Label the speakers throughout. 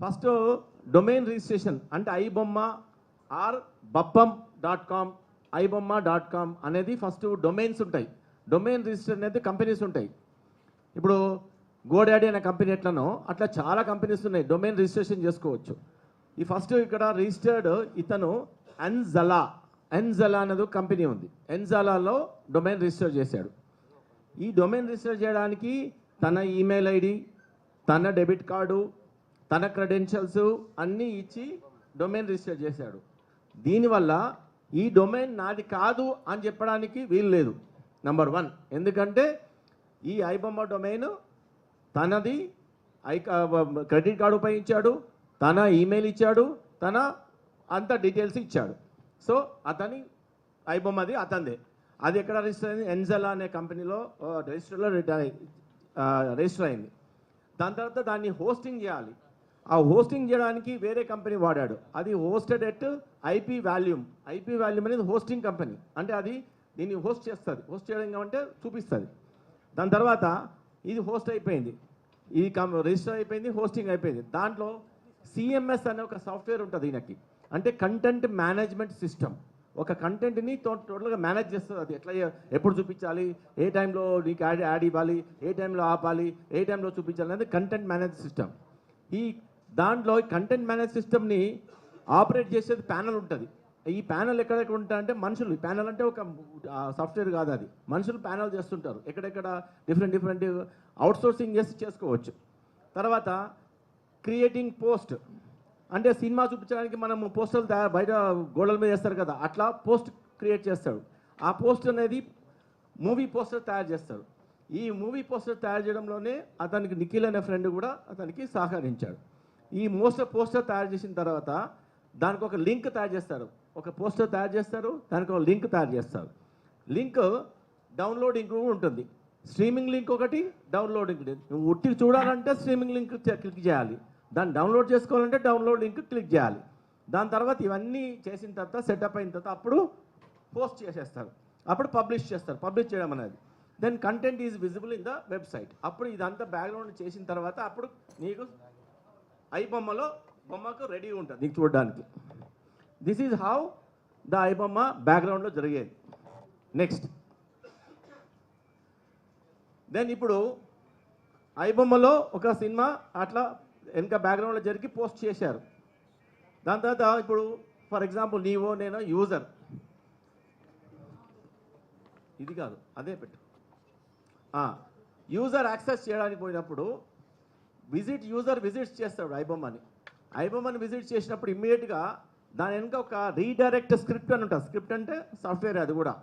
Speaker 1: First domain registration అంటే iBomma are బప్పం.com ibomma.com అనేది first domains ఉంటాయి. డొమైన్ రిజిస్టర్ అనేది కంపెనీస్ ఉంటాయి. ఇప్పుడు గోడాడీ అనే కంపెనీ ఎట్లనో అట్లా చాలా కంపెనీస్ ఉన్నాయి, డొమైన్ రిజిస్ట్రేషన్ చేసుకోవచ్చు. ఈ ఫస్ట్ ఇక్కడ రిజిస్టర్డ్ ఇతను ఎన్జలా అనేది కంపెనీ ఉంది. ఎన్జలాలో డొమైన్ రిజిస్టర్ చేశాడు. ఈ డొమైన్ రిజిస్టర్ చేయడానికి తన ఈమెయిల్ ఐడి, తన డెబిట్ కార్డు, తన క్రెడెన్షియల్స్ అన్నీ ఇచ్చి డొమైన్ రిజిస్టర్ చేశాడు. దీనివల్ల ఈ డొమైన్ నాది కాదు అని చెప్పడానికి వీలు లేదు. నంబర్ 1, ఎందుకంటే ఈ ఐబొమ్మ డొమైన్ తనది, క్రెడిట్ కార్డు ఉపయోగించాడు, తన ఈమెయిల్ ఇచ్చాడు, తన అంత డీటెయిల్స్ ఇచ్చాడు. సో అతని ఐబొమ్మది అతనిదే. అది ఎక్కడ రిజిస్టర్ అయింది? ఎన్జెలా అనే కంపెనీలో రిజిస్టర్ అయింది. దాని తర్వాత దాన్ని హోస్టింగ్ చేయాలి. ఆ హోస్టింగ్ చేయడానికి వేరే కంపెనీ వాడాడు. అది హోస్టెడ్ ఎట్ ఐపీ వాల్యూమ్ అనేది హోస్టింగ్ కంపెనీ. అంటే అది దీన్ని హోస్ట్ చేస్తుంది. హోస్ట్ చేయడం అంటే చూపిస్తుంది. దాని తర్వాత ఇది హోస్ట్ అయిపోయింది, ఇది రిజిస్టర్ అయిపోయింది, హోస్టింగ్ అయిపోయింది. దాంట్లో సిఎంఎస్ అనే ఒక సాఫ్ట్వేర్ ఉంటుంది ఈయనకి. అంటే కంటెంట్ మేనేజ్మెంట్ సిస్టమ్. ఒక కంటెంట్ని టోటల్గా మేనేజ్ చేస్తుంది. అది ఎట్లా, ఎప్పుడు చూపించాలి, ఏ టైంలో నీకు యాడ్ ఇవ్వాలి, ఏ టైంలో ఆపాలి, ఏ టైంలో చూపించాలి అనేది కంటెంట్ మేనేజ్ సిస్టమ్. ఈ దాంట్లో కంటెంట్ మేనేజ్ సిస్టమ్ని ఆపరేట్ చేసేది ప్యానల్ ఉంటుంది. ఈ ప్యానల్ ఎక్కడెక్కడ ఉంటాయంటే మనుషులు. ప్యానల్ అంటే ఒక సాఫ్ట్వేర్ కాదు, అది మనుషులు ప్యానల్ చేస్తుంటారు. ఎక్కడెక్కడ డిఫరెంట్ అవుట్సోర్సింగ్ చేసుకోవచ్చు. తర్వాత క్రియేటింగ్ పోస్ట్ అంటే సినిమా చూపించడానికి మనం పోస్టర్లు బయట గోడల మీద వేస్తారు కదా, అట్లా పోస్ట్ క్రియేట్ చేస్తాడు. ఆ పోస్ట్ అనేది మూవీ పోస్టర్ తయారు చేస్తాడు. ఈ మూవీ పోస్టర్ తయారు చేయడంలోనే అతనికి నిఖిల్ అనే ఫ్రెండ్ కూడా అతనికి సహకరించాడు. ఈ పోస్టర్ తయారు చేసిన తర్వాత దానికి ఒక లింక్ తయారు చేస్తారు. ఒక పోస్టర్ తయారు చేస్తారు, దానికి ఒక లింక్ తయారు చేస్తారు. లింక్ డౌన్లోడింగ్ ఉంటుంది. స్ట్రీమింగ్ లింక్ ఒకటి, డౌన్లోడింగ్. నువ్వు ఉట్టి చూడాలంటే స్ట్రీమింగ్ లింక్ క్లిక్ చేయాలి, దాన్ని డౌన్లోడ్ చేసుకోవాలంటే డౌన్లోడ్ లింక్ క్లిక్ చేయాలి. దాని తర్వాత ఇవన్నీ చేసిన తర్వాత సెటప్ అయిన తర్వాత అప్పుడు పోస్ట్ చేసేస్తారు, అప్పుడు పబ్లిష్ చేస్తారు. పబ్లిష్ చేయడం అనేది then content is visible in the website. అప్పుడు ఇదంతా బ్యాక్గ్రౌండ్ చేసిన తర్వాత అప్పుడు నీకు బొమ్మకు రెడీ ఉంటుంది నీకు చూడడానికి. This is how the iBomma బ్యాక్గ్రౌండ్లో జరిగేది. నెక్స్ట్ దెన్ ఇప్పుడు ఐబొమ్మలో ఒక సినిమా అట్లా వెనక బ్యాక్గ్రౌండ్లో జరిగి పోస్ట్ చేశారు. దాని తర్వాత ఇప్పుడు ఫర్ ఎగ్జాంపుల్ నేను యూజర్, ఇది కాదు అదే పెట్టు, యూజర్ యాక్సెస్ చేయడానికి పోయినప్పుడు యూజర్ విజిట్స్ చేస్తాడు ఐబొమ్మని విజిట్ చేసినప్పుడు ఇమ్మీడియట్గా దాని వెనుక ఒక రీడైరెక్ట్ స్క్రిప్ట్ అని ఉంటుంది. స్క్రిప్ట్ అంటే సాఫ్ట్వేర్, అది కూడా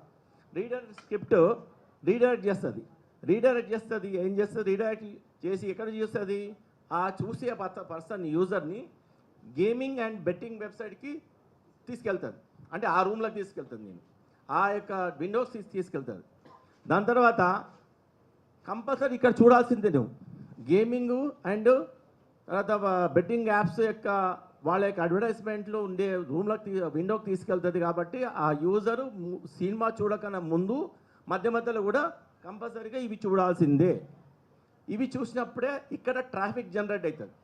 Speaker 1: స్క్రిప్ట్ రీడైరెక్ట్ చేస్తుంది. ఏం చేస్తుంది? రీడైరెక్ట్ చేసి ఎక్కడ చేస్తుంది? ఆ చూసే పర్సన్ యూజర్ని గేమింగ్ అండ్ బెట్టింగ్ వెబ్సైట్కి తీసుకెళ్తుంది. అంటే ఆ రూమ్లోకి తీసుకెళ్తుంది, నేను ఆ యొక్క విండోస్ తీసుకెళ్తుంది. దాని తర్వాత కంపల్సరీ ఇక్కడ చూడాల్సిందే నువ్వు గేమింగ్ అండ్ తర్వాత బెట్టింగ్ యాప్స్ యొక్క వాళ్ళ యొక్క అడ్వర్టైజ్మెంట్లో ఉండే రూమ్లోకి విండోకి తీసుకెళ్తుంది. కాబట్టి ఆ యూజరు సినిమా చూడకన్నా ముందు మధ్యలో కూడా కంపల్సరీగా ఇవి చూడాల్సిందే. ఇవి చూసినప్పుడే ఇక్కడ ట్రాఫిక్ జనరేట్ అవుతుంది.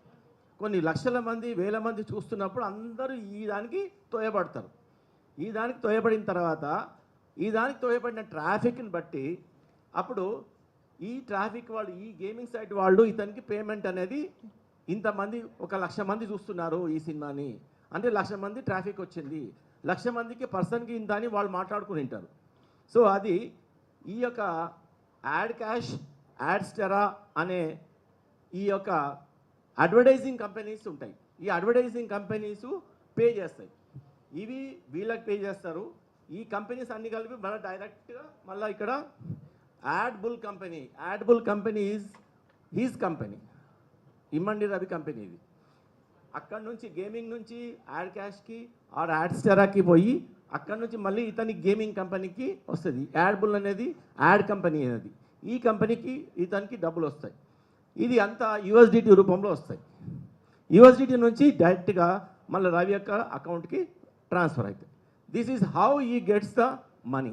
Speaker 1: కొన్ని లక్షల మంది, వేల మంది చూస్తున్నప్పుడు అందరూ ఈ దానికి తోయబడతారు. ఈ దానికి తోయబడిన తర్వాత ఈ దానికి తోయబడిన ట్రాఫిక్ని బట్టి అప్పుడు ఈ ట్రాఫిక్ వాళ్ళు, ఈ గేమింగ్ సైట్ వాళ్ళు ఇతనికి పేమెంట్ అనేది ఇంతమంది, 1,00,000 మంది చూస్తున్నారు ఈ సినిమాని అంటే 1,00,000 మంది ట్రాఫిక్ వచ్చింది, 1,00,000 మందికి పర్సన్కి ఇంత అని వాళ్ళు మాట్లాడుకుని ఉంటారు. సో అది ఈ యొక్క యాడ్ క్యాష్, యాడ్స్టెరా అనే ఈ యొక్క అడ్వర్టైజింగ్ కంపెనీస్ ఉంటాయి. ఈ అడ్వర్టైజింగ్ కంపెనీస్ పే చేస్తాయి. ఇవి వీళ్ళకి పే చేస్తారు. ఈ కంపెనీస్ అన్ని కలిపి మళ్ళీ డైరెక్ట్గా మళ్ళీ ఇక్కడ యాడ్బుల్ కంపెనీ ఈజ్ హీజ్ కంపెనీ, ఇమ్మండి రవి కంపెనీ. ఇది అక్కడ నుంచి గేమింగ్ నుంచి యాడ్ క్యాష్కి ఆర్ యాడ్స్టెరాకి పోయి అక్కడ నుంచి మళ్ళీ ఇతని గేమింగ్ కంపెనీకి వస్తుంది. యాడ్బుల్ అనేది యాడ్ కంపెనీ అనేది, ఈ కంపెనీకి ఇతనికి డబ్బులు వస్తాయి. ఇది అంతా యూఎస్డిటీ రూపంలో వస్తాయి. యూఎస్డిటీ నుంచి డైరెక్ట్గా మళ్ళీ రవి యొక్క అకౌంట్కి ట్రాన్స్ఫర్ అవుతాయి. దిస్ ఈజ్ హౌ ఈ గెట్స్ ద మనీ.